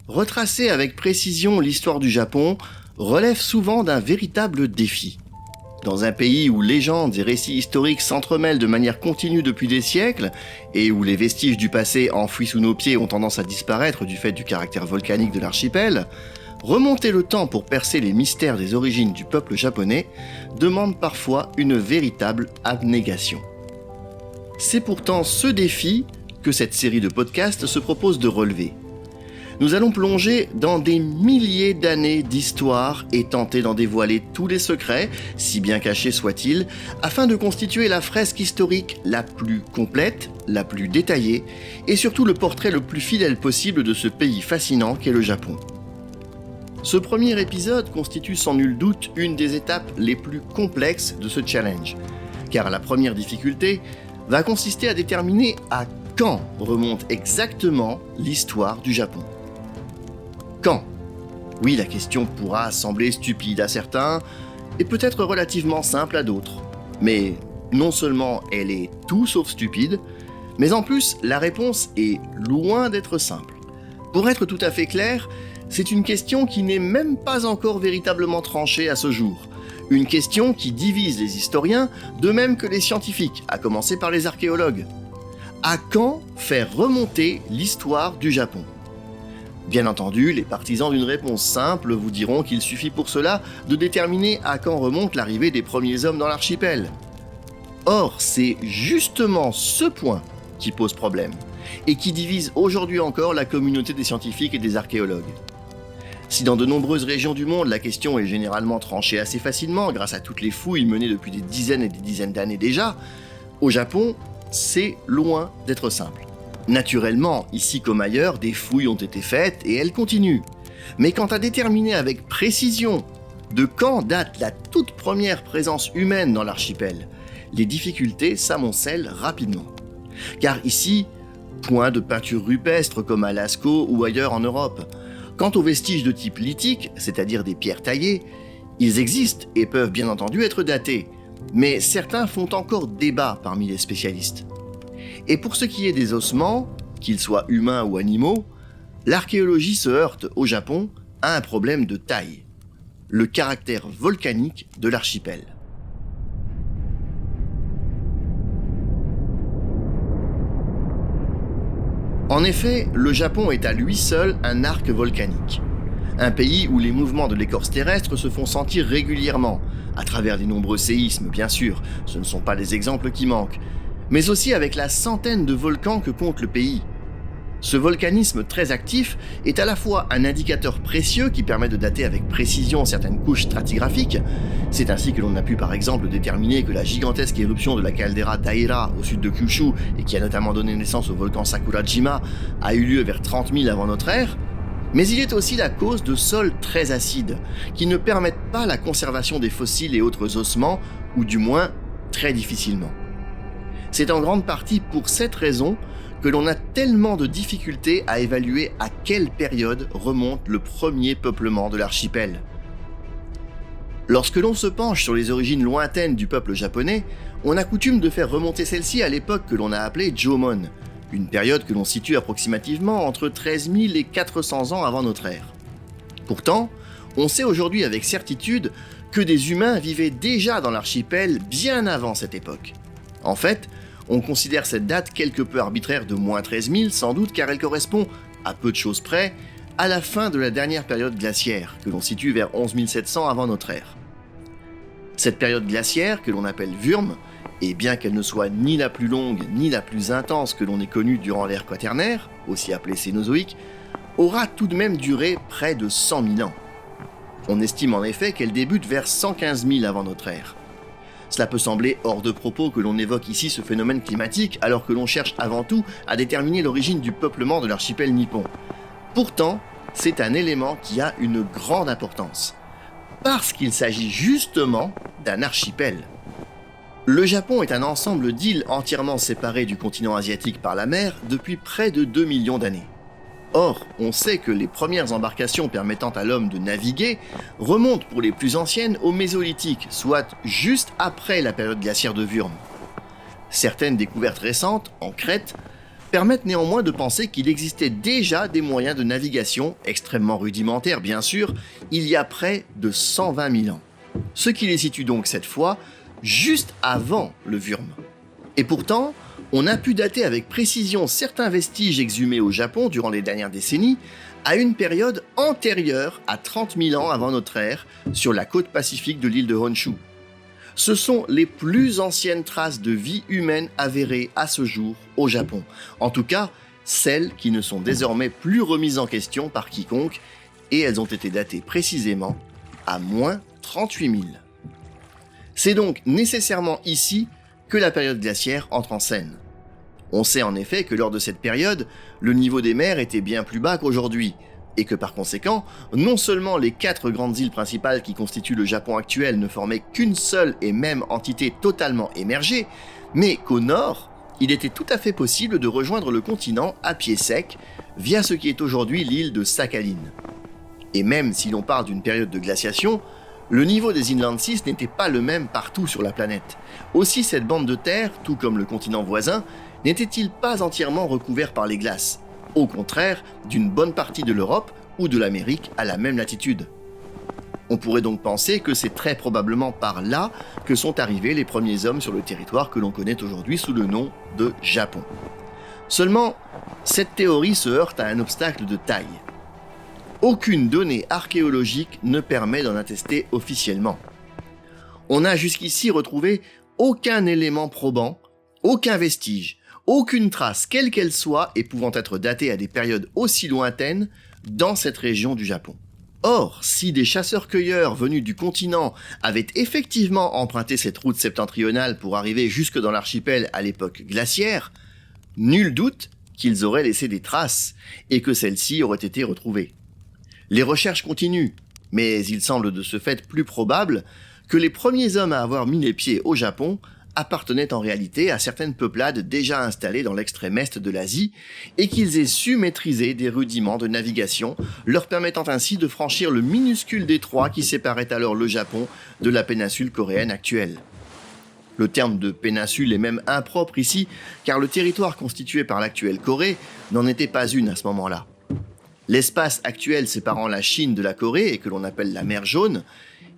Retracer avec précision l'histoire du Japon relève souvent d'un véritable défi. Dans un pays où légendes et récits historiques s'entremêlent de manière continue depuis des siècles, et où les vestiges du passé enfouis sous nos pieds ont tendance à disparaître du fait du caractère volcanique de l'archipel, remonter le temps pour percer les mystères des origines du peuple japonais demande parfois une véritable abnégation. C'est pourtant ce défi que cette série de podcasts se propose de relever. Nous allons plonger dans des milliers d'années d'histoire et tenter d'en dévoiler tous les secrets, si bien cachés soient-ils, afin de constituer la fresque historique la plus complète, la plus détaillée, et surtout le portrait le plus fidèle possible de ce pays fascinant qu'est le Japon. Ce premier épisode constitue sans nul doute une des étapes les plus complexes de ce challenge, car la première difficulté va consister à déterminer à quand remonte exactement l'histoire du Japon. Quand ? Oui, la question pourra sembler stupide à certains, et peut-être relativement simple à d'autres. Mais non seulement elle est tout sauf stupide, mais en plus, la réponse est loin d'être simple. Pour être tout à fait clair, c'est une question qui n'est même pas encore véritablement tranchée à ce jour. Une question qui divise les historiens, de même que les scientifiques, à commencer par les archéologues. À quand faire remonter l'histoire du Japon ? Bien entendu, les partisans d'une réponse simple vous diront qu'il suffit pour cela de déterminer à quand remonte l'arrivée des premiers hommes dans l'archipel. Or, c'est justement ce point qui pose problème, et qui divise aujourd'hui encore la communauté des scientifiques et des archéologues. Si dans de nombreuses régions du monde, la question est généralement tranchée assez facilement grâce à toutes les fouilles menées depuis des dizaines et des dizaines d'années déjà, au Japon, c'est loin d'être simple. Naturellement, ici comme ailleurs, des fouilles ont été faites et elles continuent. Mais quant à déterminer avec précision de quand date la toute première présence humaine dans l'archipel, les difficultés s'amoncellent rapidement. Car ici, point de peinture rupestre comme à Lascaux ou ailleurs en Europe. Quant aux vestiges de type lithique, c'est-à-dire des pierres taillées, ils existent et peuvent bien entendu être datés. Mais certains font encore débat parmi les spécialistes. Et pour ce qui est des ossements, qu'ils soient humains ou animaux, l'archéologie se heurte au Japon à un problème de taille, le caractère volcanique de l'archipel. En effet, le Japon est à lui seul un arc volcanique. Un pays où les mouvements de l'écorce terrestre se font sentir régulièrement, à travers les nombreux séismes bien sûr, ce ne sont pas les exemples qui manquent, mais aussi avec la centaine de volcans que compte le pays. Ce volcanisme très actif est à la fois un indicateur précieux qui permet de dater avec précision certaines couches stratigraphiques. C'est ainsi que l'on a pu par exemple déterminer que la gigantesque éruption de la caldeira Taira au sud de Kyushu, et qui a notamment donné naissance au volcan Sakurajima, a eu lieu vers 30 000 avant notre ère. Mais il est aussi la cause de sols très acides, qui ne permettent pas la conservation des fossiles et autres ossements, ou du moins très difficilement. C'est en grande partie pour cette raison que l'on a tellement de difficultés à évaluer à quelle période remonte le premier peuplement de l'archipel. Lorsque l'on se penche sur les origines lointaines du peuple japonais, on a coutume de faire remonter celle-ci à l'époque que l'on a appelée Jomon, une période que l'on situe approximativement entre 13 000 et 400 ans avant notre ère. Pourtant, on sait aujourd'hui avec certitude que des humains vivaient déjà dans l'archipel bien avant cette époque. En fait, on considère cette date quelque peu arbitraire de moins 13 000 sans doute car elle correspond, à peu de choses près, à la fin de la dernière période glaciaire, que l'on situe vers 11 700 avant notre ère. Cette période glaciaire, que l'on appelle Wurm, et bien qu'elle ne soit ni la plus longue ni la plus intense que l'on ait connue durant l'ère quaternaire, aussi appelée Cénozoïque, aura tout de même duré près de 100 000 ans. On estime en effet qu'elle débute vers 115 000 avant notre ère. Cela peut sembler hors de propos que l'on évoque ici ce phénomène climatique alors que l'on cherche avant tout à déterminer l'origine du peuplement de l'archipel nippon. Pourtant, c'est un élément qui a une grande importance, parce qu'il s'agit justement d'un archipel. Le Japon est un ensemble d'îles entièrement séparées du continent asiatique par la mer depuis près de 2 millions d'années. Or, on sait que les premières embarcations permettant à l'homme de naviguer remontent pour les plus anciennes au Mésolithique, soit juste après la période glaciaire de Wurm. Certaines découvertes récentes, en Crète, permettent néanmoins de penser qu'il existait déjà des moyens de navigation, extrêmement rudimentaires bien sûr, il y a près de 120 000 ans. Ce qui les situe donc cette fois juste avant le Wurm. Et pourtant, on a pu dater avec précision certains vestiges exhumés au Japon durant les dernières décennies à une période antérieure à 30 000 ans avant notre ère sur la côte pacifique de l'île de Honshu. Ce sont les plus anciennes traces de vie humaine avérées à ce jour au Japon. En tout cas, celles qui ne sont désormais plus remises en question par quiconque, et elles ont été datées précisément à moins 38 000. C'est donc nécessairement ici que la période glaciaire entre en scène. On sait en effet que lors de cette période, le niveau des mers était bien plus bas qu'aujourd'hui, et que par conséquent, non seulement les 4 grandes îles principales qui constituent le Japon actuel ne formaient qu'une seule et même entité totalement émergée, mais qu'au nord, il était tout à fait possible de rejoindre le continent à pied sec via ce qui est aujourd'hui l'île de Sakhalin. Et même si l'on parle d'une période de glaciation, le niveau des Inland Seas n'était pas le même partout sur la planète. Aussi cette bande de terre, tout comme le continent voisin, n'était-il pas entièrement recouvert par les glaces, au contraire d'une bonne partie de l'Europe ou de l'Amérique à la même latitude. On pourrait donc penser que c'est très probablement par là que sont arrivés les premiers hommes sur le territoire que l'on connaît aujourd'hui sous le nom de Japon. Seulement, cette théorie se heurte à un obstacle de taille. Aucune donnée archéologique ne permet d'en attester officiellement. On n'a jusqu'ici retrouvé aucun élément probant, aucun vestige, aucune trace, quelle qu'elle soit, et pouvant être datée à des périodes aussi lointaines, dans cette région du Japon. Or, si des chasseurs-cueilleurs venus du continent avaient effectivement emprunté cette route septentrionale pour arriver jusque dans l'archipel à l'époque glaciaire, nul doute qu'ils auraient laissé des traces, et que celles-ci auraient été retrouvées. Les recherches continuent, mais il semble de ce fait plus probable que les premiers hommes à avoir mis les pieds au Japon appartenaient en réalité à certaines peuplades déjà installées dans l'extrême est de l'Asie et qu'ils aient su maîtriser des rudiments de navigation, leur permettant ainsi de franchir le minuscule détroit qui séparait alors le Japon de la péninsule coréenne actuelle. Le terme de péninsule est même impropre ici, car le territoire constitué par l'actuelle Corée n'en était pas une à ce moment-là. L'espace actuel séparant la Chine de la Corée, et que l'on appelle la mer Jaune,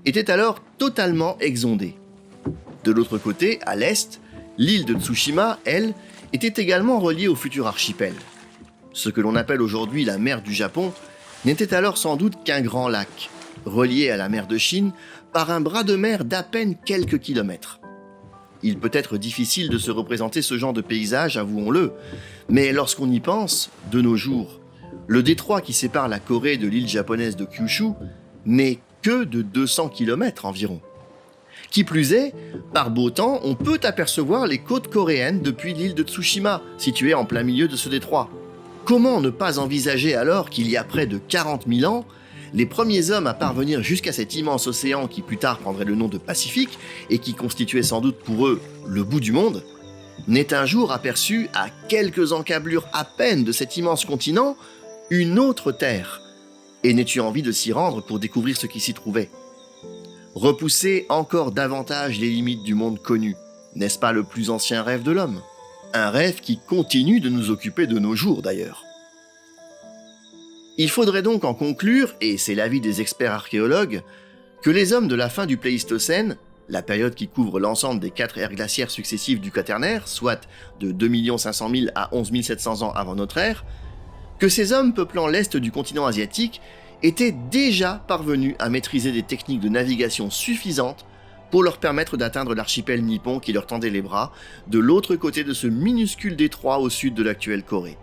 était alors totalement exondé. De l'autre côté, à l'est, l'île de Tsushima, elle, était également reliée au futur archipel. Ce que l'on appelle aujourd'hui la mer du Japon n'était alors sans doute qu'un grand lac, relié à la mer de Chine par un bras de mer d'à peine quelques kilomètres. Il peut être difficile de se représenter ce genre de paysage, avouons-le, mais lorsqu'on y pense, de nos jours, le détroit qui sépare la Corée de l'île japonaise de Kyushu n'est que de 200 km environ. Qui plus est, par beau temps, on peut apercevoir les côtes coréennes depuis l'île de Tsushima, située en plein milieu de ce détroit. Comment ne pas envisager alors qu'il y a près de 40 000 ans, les premiers hommes à parvenir jusqu'à cet immense océan qui plus tard prendrait le nom de Pacifique et qui constituait sans doute pour eux le bout du monde, n'aient un jour aperçu à quelques encablures à peine de cet immense continent une autre terre, et n'ait eu envie de s'y rendre pour découvrir ce qui s'y trouvait. Repousser encore davantage les limites du monde connu, n'est-ce pas le plus ancien rêve de l'homme ? Un rêve qui continue de nous occuper de nos jours d'ailleurs. Il faudrait donc en conclure, et c'est l'avis des experts archéologues, que les hommes de la fin du Pléistocène, la période qui couvre l'ensemble des 4 ères glaciaires successives du Quaternaire, soit de 2 500 000 à 11 700 ans avant notre ère, que ces hommes peuplant l'est du continent asiatique étaient déjà parvenus à maîtriser des techniques de navigation suffisantes pour leur permettre d'atteindre l'archipel nippon qui leur tendait les bras de l'autre côté de ce minuscule détroit au sud de l'actuelle Corée.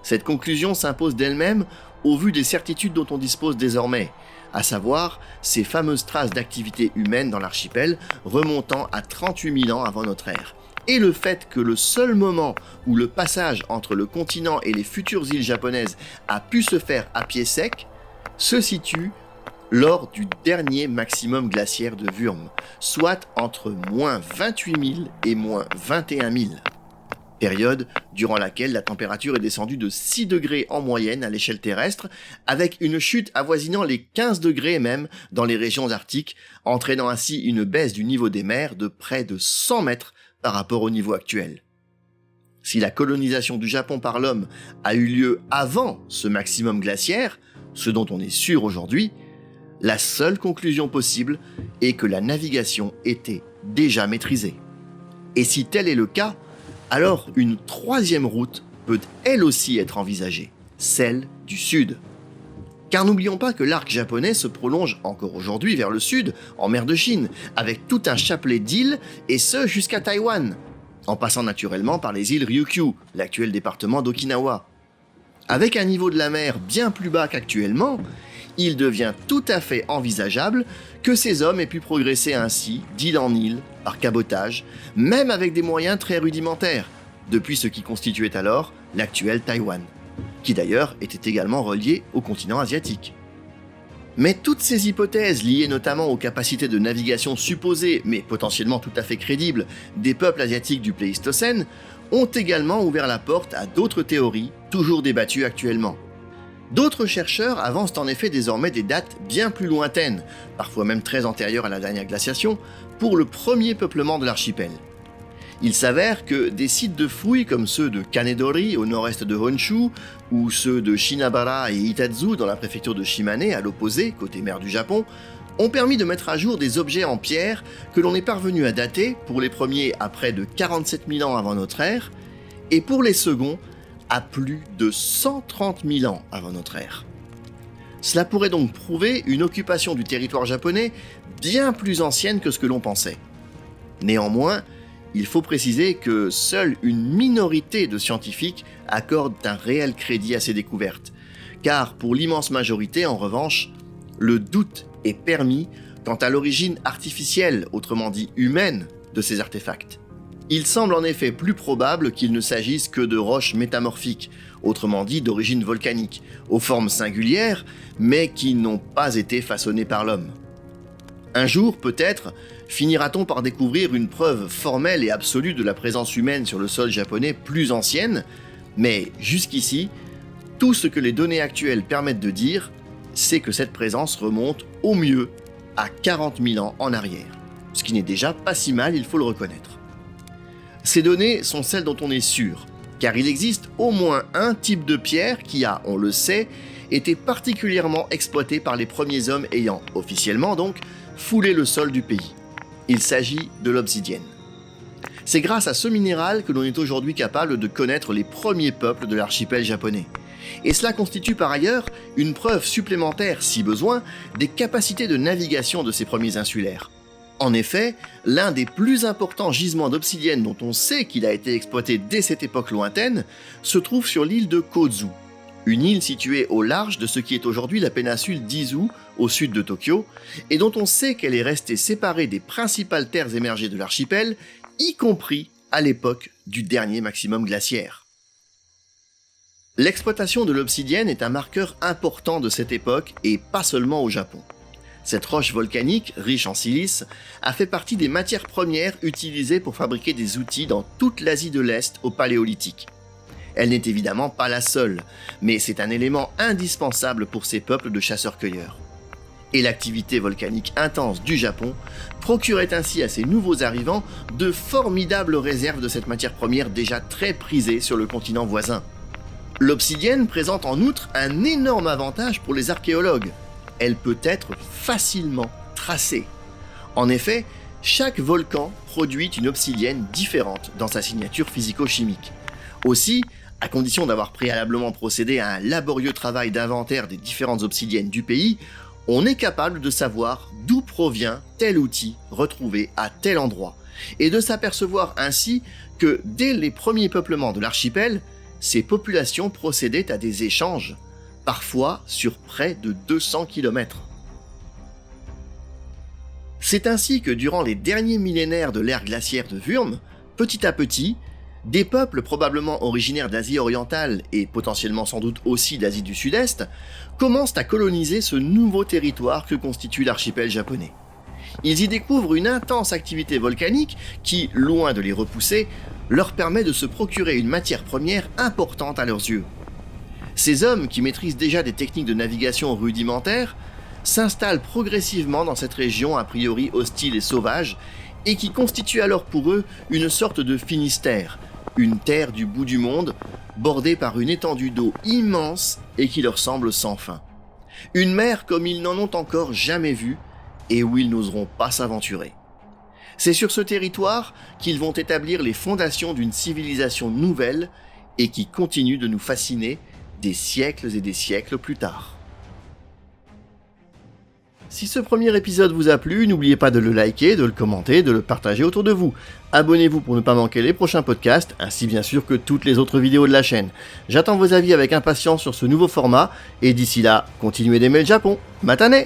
Cette conclusion s'impose d'elle-même au vu des certitudes dont on dispose désormais, à savoir ces fameuses traces d'activité humaine dans l'archipel remontant à 38 000 ans avant notre ère, et le fait que le seul moment où le passage entre le continent et les futures îles japonaises a pu se faire à pied sec se situe lors du dernier maximum glaciaire de Wurm, soit entre moins 28 000 et moins 21 000. Période durant laquelle la température est descendue de 6 degrés en moyenne à l'échelle terrestre, avec une chute avoisinant les 15 degrés même dans les régions arctiques, entraînant ainsi une baisse du niveau des mers de près de 100 mètres par rapport au niveau actuel. Si la colonisation du Japon par l'homme a eu lieu avant ce maximum glaciaire, ce dont on est sûr aujourd'hui, la seule conclusion possible est que la navigation était déjà maîtrisée. Et si tel est le cas, alors une troisième route peut elle aussi être envisagée, celle du sud. Car n'oublions pas que l'arc japonais se prolonge encore aujourd'hui vers le sud, en mer de Chine, avec tout un chapelet d'îles, et ce jusqu'à Taïwan, en passant naturellement par les îles Ryukyu, l'actuel département d'Okinawa. Avec un niveau de la mer bien plus bas qu'actuellement, il devient tout à fait envisageable que ces hommes aient pu progresser ainsi, d'île en île, par cabotage, même avec des moyens très rudimentaires, depuis ce qui constituait alors l'actuel Taïwan, qui d'ailleurs était également relié au continent asiatique. Mais toutes ces hypothèses, liées notamment aux capacités de navigation supposées, mais potentiellement tout à fait crédibles, des peuples asiatiques du Pléistocène, ont également ouvert la porte à d'autres théories, toujours débattues actuellement. D'autres chercheurs avancent en effet désormais des dates bien plus lointaines, parfois même très antérieures à la dernière glaciation, pour le premier peuplement de l'archipel. Il s'avère que des sites de fouilles comme ceux de Kanedori au nord-est de Honshu, ou ceux de Shinabara et Itazu dans la préfecture de Shimane à l'opposé, côté mer du Japon, ont permis de mettre à jour des objets en pierre que l'on est parvenu à dater, pour les premiers à près de 47 000 ans avant notre ère, et pour les seconds à plus de 130 000 ans avant notre ère. Cela pourrait donc prouver une occupation du territoire japonais bien plus ancienne que ce que l'on pensait. Néanmoins, il faut préciser que seule une minorité de scientifiques accordent un réel crédit à ces découvertes, car pour l'immense majorité, en revanche, le doute est permis quant à l'origine artificielle, autrement dit humaine, de ces artefacts. Il semble en effet plus probable qu'il ne s'agisse que de roches métamorphiques, autrement dit d'origine volcanique, aux formes singulières, mais qui n'ont pas été façonnées par l'homme. Un jour, peut-être, finira-t-on par découvrir une preuve formelle et absolue de la présence humaine sur le sol japonais plus ancienne, mais jusqu'ici, tout ce que les données actuelles permettent de dire, c'est que cette présence remonte au mieux à 40 000 ans en arrière, ce qui n'est déjà pas si mal, il faut le reconnaître. Ces données sont celles dont on est sûr, car il existe au moins un type de pierre qui a, on le sait, été particulièrement exploité par les premiers hommes ayant, officiellement donc, foulé le sol du pays. Il s'agit de l'obsidienne. C'est grâce à ce minéral que l'on est aujourd'hui capable de connaître les premiers peuples de l'archipel japonais. Et cela constitue par ailleurs une preuve supplémentaire, si besoin, des capacités de navigation de ces premiers insulaires. En effet, l'un des plus importants gisements d'obsidienne dont on sait qu'il a été exploité dès cette époque lointaine se trouve sur l'île de Kozu, une île située au large de ce qui est aujourd'hui la péninsule d'Izu, au sud de Tokyo, et dont on sait qu'elle est restée séparée des principales terres émergées de l'archipel, y compris à l'époque du dernier maximum glaciaire. L'exploitation de l'obsidienne est un marqueur important de cette époque, et pas seulement au Japon. Cette roche volcanique, riche en silice, a fait partie des matières premières utilisées pour fabriquer des outils dans toute l'Asie de l'Est au Paléolithique. Elle n'est évidemment pas la seule, mais c'est un élément indispensable pour ces peuples de chasseurs-cueilleurs. Et l'activité volcanique intense du Japon procurait ainsi à ces nouveaux arrivants de formidables réserves de cette matière première déjà très prisée sur le continent voisin. L'obsidienne présente en outre un énorme avantage pour les archéologues. Elle peut être facilement tracée. En effet, chaque volcan produit une obsidienne différente dans sa signature physico-chimique. Aussi, à condition d'avoir préalablement procédé à un laborieux travail d'inventaire des différentes obsidiennes du pays, on est capable de savoir d'où provient tel outil retrouvé à tel endroit, et de s'apercevoir ainsi que dès les premiers peuplements de l'archipel, ces populations procédaient à des échanges, parfois sur près de 200 km. C'est ainsi que durant les derniers millénaires de l'ère glaciaire de Würm, petit à petit, des peuples probablement originaires d'Asie orientale et potentiellement sans doute aussi d'Asie du Sud-Est commencent à coloniser ce nouveau territoire que constitue l'archipel japonais. Ils y découvrent une intense activité volcanique qui, loin de les repousser, leur permet de se procurer une matière première importante à leurs yeux. Ces hommes, qui maîtrisent déjà des techniques de navigation rudimentaires, s'installent progressivement dans cette région a priori hostile et sauvage, et qui constitue alors pour eux une sorte de Finistère, Une terre du bout du monde, bordée par une étendue d'eau immense et qui leur semble sans fin. Une mer comme ils n'en ont encore jamais vue et où ils n'oseront pas s'aventurer. C'est sur ce territoire qu'ils vont établir les fondations d'une civilisation nouvelle et qui continue de nous fasciner des siècles et des siècles plus tard. Si ce premier épisode vous a plu, n'oubliez pas de le liker, de le commenter, de le partager autour de vous. Abonnez-vous pour ne pas manquer les prochains podcasts, ainsi bien sûr que toutes les autres vidéos de la chaîne. J'attends vos avis avec impatience sur ce nouveau format, et d'ici là, continuez d'aimer le Japon. Matane!